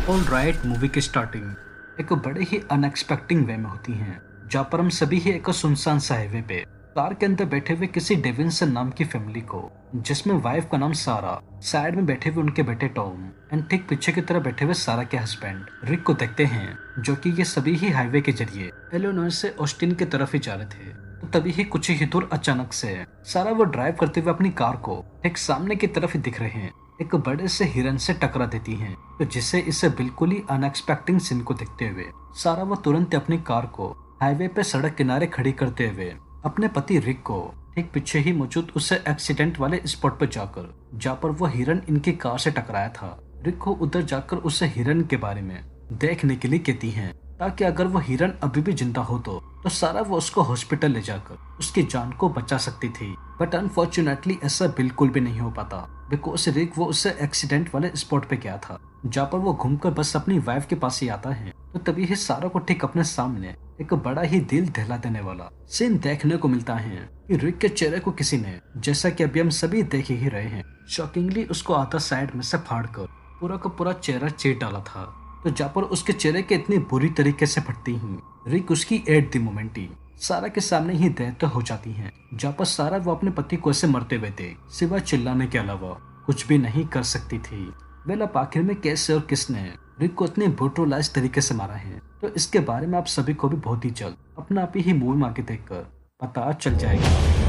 Alright, movie की starting एक बड़े ही अनएक्सपेक्टिंग वे में होती है, जहाँ पर हम सभी ही एक सुनसान सा हाईवे पे कार के अंदर बैठे हुए किसी डेविंसन नाम की फैमिली को, जिसमें वाइफ का नाम सारा, साइड में बैठे हुए उनके बेटे टॉम एंड ठीक पीछे की तरफ बैठे हुए सारा के हस्बैंड रिक को देखते हैं, जो कि ये सभी ही हाईवे के जरिए इलिनॉय से ऑस्टिन की तरफ ही जा रहे थे। तो तभी ही कुछ ही दूर अचानक से सारा वो ड्राइव करते हुए अपनी कार को एक सामने की तरफ ही दिख रहे हैं, एक बड़े से हिरन से टकरा देती हैं, तो जिससे इसे बिल्कुल ही अनएक्सपेक्टिंग सीन को देखते हुए सारा वो तुरंत अपनी कार को हाईवे पे सड़क किनारे खड़ी करते हुए अपने पति रिक को ठीक पीछे ही मौजूद उस एक्सीडेंट वाले स्पॉट पर जाकर, जहाँ पर वो हिरन इनकी कार से टकराया था, रिक को उधर जाकर उस हिरन के बारे में देखने के लिए कहती हैं, ताकि अगर वो हिरन अभी भी जिंदा हो तो सारा वो उसको हॉस्पिटल ले जाकर उसकी जान को बचा सकती थी। बट अनफॉर्चुनेटली ऐसा बिल्कुल भी नहीं हो पाता, बिकॉज रिक वो उससे एक्सीडेंट वाले स्पॉट पे गया था, जहाँ पर वो घूमकर बस अपनी वाइफ के पास ही आता है। तो तभी ही सारा को ठीक अपने सामने एक बड़ा ही दिल दहला देने वाला सीन देखने को मिलता है कि रिक के चेहरे को किसी ने, जैसा कि अभी हम सभी देख ही रहे हैं, शॉकिंगली उसको आधा साइड में से फाड़ कर पूरा का पूरा चेहरा चीर डाला था। तो जहाँ पर उसके चेहरे के इतनी बुरी तरीके से फटती ही रिक उसकी एट द मोमेंट ही सारा के सामने ही डेथ हो जाती है, जहाँ पर सारा वो अपने पति को ऐसे मरते हुए थे सिवा चिल्लाने के अलावा कुछ भी नहीं कर सकती थी। वेल, अब आखिर में कैसे और किसने रिक को इतने ब्रूटलाइज तरीके से मारा है, तो इसके बारे में आप सभी को भी बहुत ही जल्द अपना आप ही मूवी मार के देखकर पता चल जाएगा।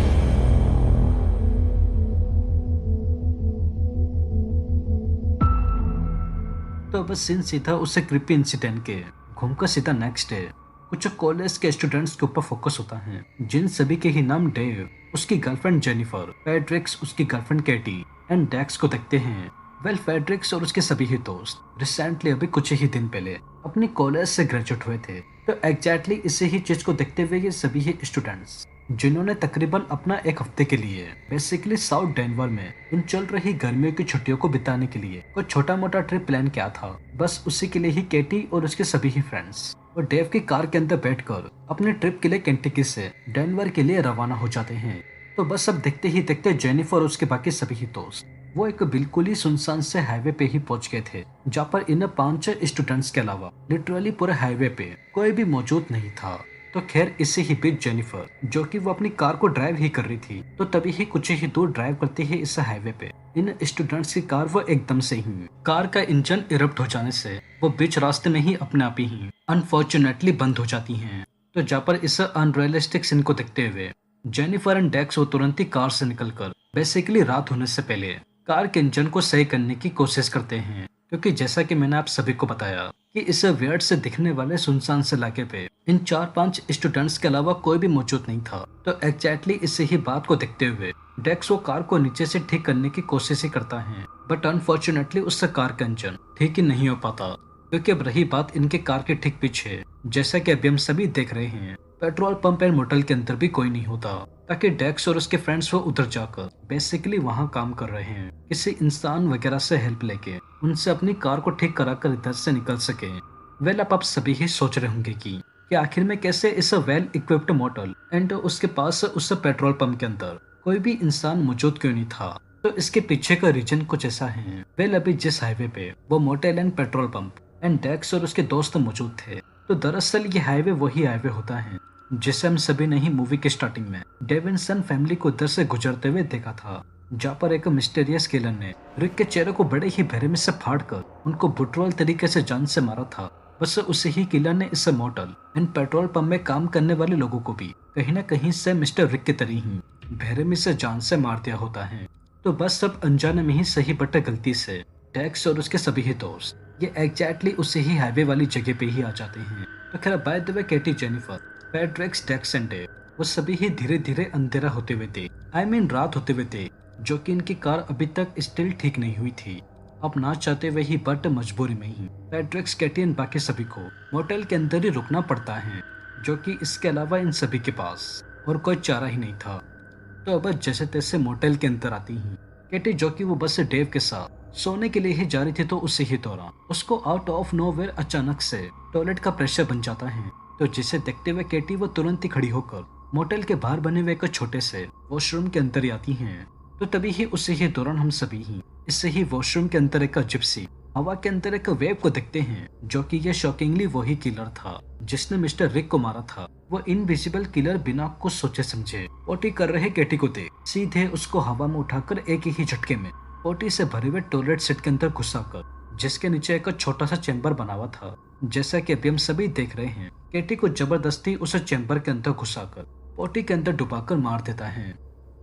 तो बस सीन सीधा उससे क्रिपी इंसिडेंट के घूमकर सीधा नेक्स्ट डे कुछ कॉलेज के स्टूडेंट्स के ऊपर फोकस होता है, जिन सभी के ही नाम डेव, उसकी गर्लफ्रेंड जेनिफर, पेड्रिक्स, उसकी गर्लफ्रेंड केटी एंड डेक्स को देखते हैं। वेल, फेड्रिक्स और उसके सभी ही दोस्त रिसेंटली अभी कुछ ही दिन पहले अपनी कॉलेज से ग्रेजुएट हुए थे। तो एग्जैक्टली इसी ही चीज को देखते हुए ये सभी ही स्टूडेंट्स, जिन्होंने तकरीबन अपना एक हफ्ते के लिए बेसिकली साउथ डेनवर में इन चल रही गर्मियों की छुट्टियों को बिताने के लिए कोई छोटा मोटा ट्रिप प्लान किया था, बस उसी के लिए ही केटी और उसके सभी ही फ्रेंड्स और डेव की कार के अंदर बैठकर अपने ट्रिप के लिए केंटकी से डेनवर के लिए रवाना हो जाते हैं। तो बस अब देखते ही देखते जेनिफर और उसके बाकी सभी ही दोस्त वो एक बिल्कुल ही सुनसान से हाईवे पे ही पहुंच गए थे, जहाँ पर इन 5 स्टूडेंट्स के अलावा लिटरली पूरे हाईवे पे कोई भी मौजूद नहीं था। तो खैर, इसी ही बीच जेनिफर, जो कि वो अपनी कार को ड्राइव ही कर रही थी, तो तभी ही कुछ ही दूर ड्राइव करते ही इस हाईवे पे इन स्टूडेंट्स की कार वो एकदम से ही कार का इंजन इरप्ट हो जाने से वो बीच रास्ते में ही अपने आप ही अनफॉर्चुनेटली बंद हो जाती हैं। तो जहाँ पर इस अनरियलिस्टिक सीन को देखते हुए जेनिफर एंड डेक्स वो तुरंत ही कार से निकलकर बेसिकली रात होने से पहले कार के इंजन को सही करने की कोशिश करते हैं, क्योंकि जैसा कि मैंने आप सभी को बताया कि इस वियर्ड से दिखने वाले सुनसान से इलाके पे इन 4-5 स्टूडेंट्स के अलावा कोई भी मौजूद नहीं था। तो एग्जैक्टली इसी ही बात को देखते हुए डेक्स वो कार को नीचे से ठीक करने की कोशिश ही करता है, बट अनफॉर्चुनेटली उससे कार का इंजन ठीक ही नहीं हो पाता, क्योंकि अब रही बात इनके कार के ठीक पीछे, जैसा कि अभी हम सभी देख रहे हैं, पेट्रोल पंप एंड मोटल के अंदर भी कोई नहीं होता, ताकि डेक्स और उसके फ्रेंड्स वो उधर जाकर बेसिकली वहाँ काम कर रहे हैं, किसी इंसान वगैरह से हेल्प लेके उनसे अपनी कार को ठीक कराकर इधर से निकल सके। वेल, अब आप सभी ही सोच रहे होंगे कि आखिर में कैसे इस वेल इक्विप्ड मोटल एंड उसके पास उस पेट्रोल पंप के अंदर कोई भी इंसान मौजूद क्यों नहीं था। तो इसके पीछे का रीजन कुछ ऐसा है। वेल, अभी जिस हाईवे पे वो motel and petrol pump and Dex और उसके दोस्त मौजूद थे, तो दरअसल ये हाईवे वही हाईवे होता है जिसे हम सभी ने ही मूवी के स्टार्टिंग में डेविंसन फैमिली को उधर से गुजरते हुए देखा था, जहाँ पर एक मिस्टीरियस किलर ने रिक के चेहरे को बड़े ही बेरहमी से फाड़कर उनको ब्रुटल तरीके से जान से मारा था। बस उसी ही किलर ने इस मोटल एंड पेट्रोल पंप में काम करने वाले लोगों को भी कहीं न कहीं से मिस्टर रिक की तरह ही बेरहमी से जान से मार दिया होता है। तो बस सब अनजाने में ही सही बट गलती से डेक्स और उसके सभी ही दोस्त ये एग्जैक्टली उसी ही हाईवे वाली जगह पे ही आ जाते हैं। तो खैर, by the way, Katie, Jennifer, Pedricks, Dex and Dave वो सभी ही धीरे धीरे अंधेरा होते हुए थे, रात होते हुए थे, जो कि इनकी कार अभी तक स्टिल ठीक नहीं हुई थी। अब ना चाहते हुए ही बट मजबूरी में ही पेड्रिक्स, केटी एंड बाकी सभी को मोटेल के अंदर ही रुकना पड़ता है, जो कि इसके अलावा इन सभी के पास और कोई चारा ही नहीं था। तो अब जैसे तैसे मोटेल के अंदर आती ही केटी, जो कि वो बस डेव के साथ सोने के लिए ही जा रही थी, तो उसी ही दौरान उसको आउट ऑफ नोवेयर अचानक से टॉयलेट का प्रेशर बन जाता है। तो जिसे देखते हुए केटी वो तुरंत ही खड़ी होकर मोटेल के बाहर बने हुए एक छोटे से वॉशरूम के अंदर आती हैं। तो तभी ही उसी ही दौरान हम सभी ही इससे ही वॉशरूम के अंदर एक जिप्सी हवा के अंदर एक वेव को देखते हैं, जो कि ये शॉकिंगली वही किलर था जिसने मिस्टर रिक को मारा था। वो इनविजिबल किलर बिना कुछ सोचे समझे पोटी कर रहे केटी को देख सीधे उसको हवा में उठाकर एक ही झटके में पोटी से भरे हुए टॉयलेट सेट के अंदर घुसाकर, जिसके नीचे एक छोटा सा चैम्बर बना हुआ था। जैसा कि अभी हम सभी देख रहे हैं, केटी को जबरदस्ती उस चैम्बर के अंदर घुसाकर पोटी के अंदर डुबाकर मार देता है।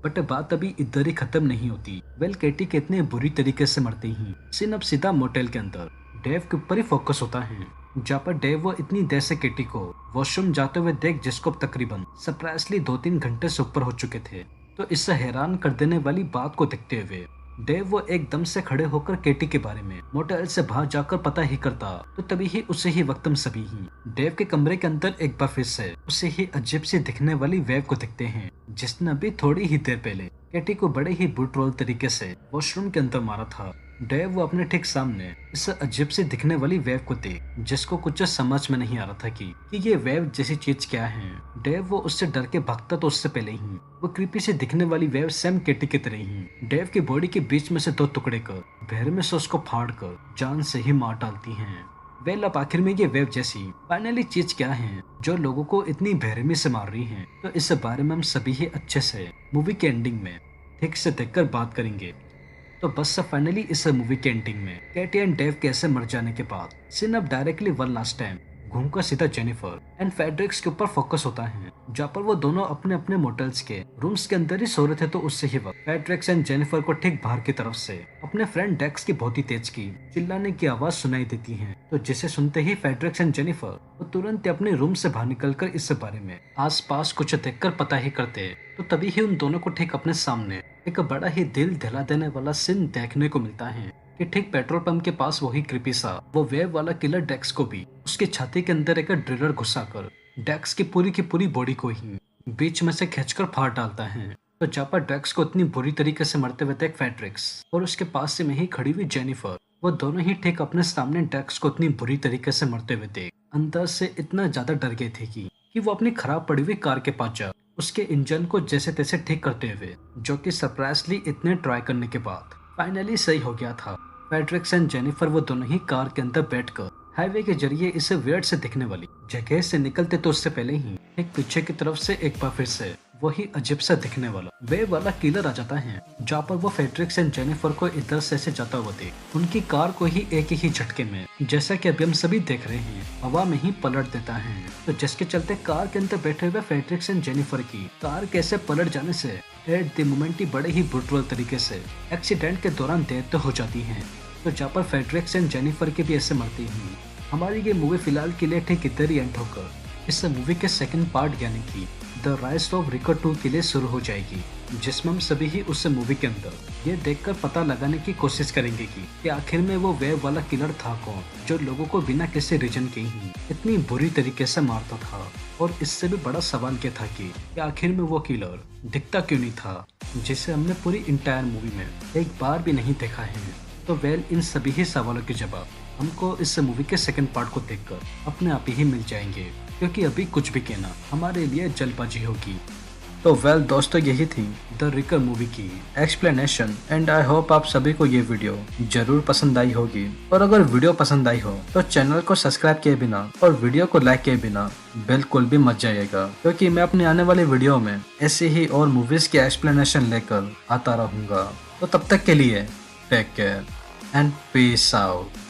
बट बात अभी इधर ही खत्म नहीं होती। वेल, केटी कितने बुरी तरीके से मरती ही सीन अब सीधा मोटेल के अंदर डेव के ऊपर ही फोकस होता है, जहाँ पर डेव वो इतनी देर से केटी को वॉशरूम जाते हुए देख, जिसको अब तकरीबन सरप्राइजली 2-3 घंटे से ऊपर हो चुके थे। तो इससे हैरान कर देने वाली बात को देखते हुए डेव वो एकदम से खड़े होकर केटी के बारे में मोटेल से बाहर जाकर पता ही करता। तो तभी ही उसे ही वक्त हम सभी ही डेव के कमरे के अंदर एक बार फिर से उसे ही अजीब सी दिखने वाली वेव को देखते हैं, जिसने अभी थोड़ी ही देर पहले केटी को बड़े ही ब्रूटल तरीके से वॉशरूम के अंदर मारा था। डेव वो अपने ठीक सामने इस अजीब से दिखने वाली वेव को देख, जिसको कुछ समझ में नहीं आ रहा था कि ये वेव जैसी चीज क्या है। डेव वो उससे डर के भागता तो उससे पहले ही वो क्रीपी से दिखने वाली वेव सेम केटी की तरह ही डेव की बॉडी के बीच में से 2 टुकड़े कर भैर में से उसको फाड़ कर जान से ही मार डालती हैं। वेल, अब आखिर में ये वेव जैसी फाइनली चीज क्या है जो लोगों को इतनी बेरहमी से मार रही है, तो इस बारे में हम सभी ही अच्छे से मूवी के एंडिंग में ठीक से देखकर बात करेंगे। तो बस फाइनली इस मूवी के एंडिंग में केटी एंड डेव कैसे मर जाने के बाद सीन अब डायरेक्टली वन लास्ट टाइम घूमकर सीधा जेनिफर एंड फेड्रिक्स के ऊपर फोकस होता है, जहाँ पर वो दोनों अपने अपने मोटेल्स के रूम्स के अंदर ही सो रहे थे। तो उससे ही वक्त फेड्रिक्स एंड जेनिफर को ठीक बाहर की तरफ से अपने फ्रेंड डेक्स की बहुत ही तेज की चिल्लाने की आवाज सुनाई देती है। तो जिसे सुनते ही फेड्रिक्स एंड जेनिफर वो तुरंत अपने रूम से बाहर निकलकर इस बारे में आसपास कुछ देखकर पता ही करते। तो तभी ही उन दोनों को ठीक अपने सामने एक बड़ा ही दिल दहला देने वाला सीन देखने को मिलता है कि ठीक पेट्रोल पंप के पास वही क्रिपी सा वो वेव वाला किलर डेक्स को भी उसकी छाती के अंदर एक ड्रिलर घुसाकर डेक्स की पूरी बॉडी को ही बीच में से खींचकर फाड़ डालता है। तो जहाँ पर डेक्स को इतनी बुरी तरीके से मरते हुए देख फेड्रिक्स और उसके पास से में ही खड़ी हुई जेनिफर, वो दोनों ही ठीक अपने सामने डेक्स को इतनी बुरी तरीके से मरते हुए देख अंदर से इतना ज्यादा डर गए थे कि वो अपनी खराब पड़ी हुई कार के पास जा उसके इंजन को जैसे तैसे ठीक करते हुए, जो कि सरप्राइजली इतने ट्राई करने के बाद फाइनली सही हो गया था। फेड्रिक्स एंड जेनिफर वो दोनों ही कार के अंदर बैठकर हाईवे के जरिए इस वियर्ड से दिखने वाली जगह से निकलते। तो उससे पहले ही एक पीछे की तरफ से एक बार फिर से वही अजीब सा दिखने वाला वेव वाला किलर आ जाता है, जहाँ पर वो फेड्रिक्स एंड जेनिफर को इधर से जाता हुआ देख उनकी कार को ही एक ही झटके में, जैसा कि अभी हम सभी देख रहे हैं, हवा में ही पलट देता है। तो जिसके चलते कार के अंदर बैठे हुए फेड्रिक्स एंड जेनिफर की कार कैसे पलट जाने से एट द मोमेंट ही बड़े ही ब्रूटल तरीके से एक्सीडेंट के दौरान डेथ हो जाती है। तो जहाँ पर फेड्रिक्स एंड जेनिफर के भी ऐसे मरती हैं, हमारी ये मूवी फिलहाल के लिए ठीक इधर ही एंड होकर इस मूवी के सेकंड पार्ट यानी कि द राइज ऑफ रिकर 2 के लिए शुरू हो जाएगी, जिसमें हम सभी ही उस मूवी के अंदर ये देखकर पता लगाने की कोशिश करेंगे कि आखिर में वो वेव वाला किलर था कौन, जो लोगों को बिना किसी रीजन के ही इतनी बुरी तरीके से मारता था। और इससे भी बड़ा सवाल क्या था कि आखिर में वो किलर दिखता क्यों नहीं था, जिसे हमने पूरी इंटायर मूवी में एक बार भी नहीं देखा है। तो वेल, इन सभी ही सवालों के जवाब हमको इस मूवी के सेकंड पार्ट को देखकर अपने आप ही मिल जाएंगे, क्योंकि अभी कुछ भी कहना हमारे लिए जल्दबाजी होगी। तो वेल दोस्तों, यही थी द रिकर मूवी की एक्सप्लेनेशन एंड आई होप आप सभी को ये वीडियो जरूर पसंद आई होगी। और अगर वीडियो पसंद आई हो तो चैनल को सब्सक्राइब किए बिना और वीडियो को लाइक किए बिना बिल्कुल भी मत जाइएगा, क्योंकि मैं अपने आने वाले वीडियो में ऐसे ही और मूवीज की एक्सप्लेनेशन लेकर आता रहूंगा। तो तब तक के लिए take care and peace out.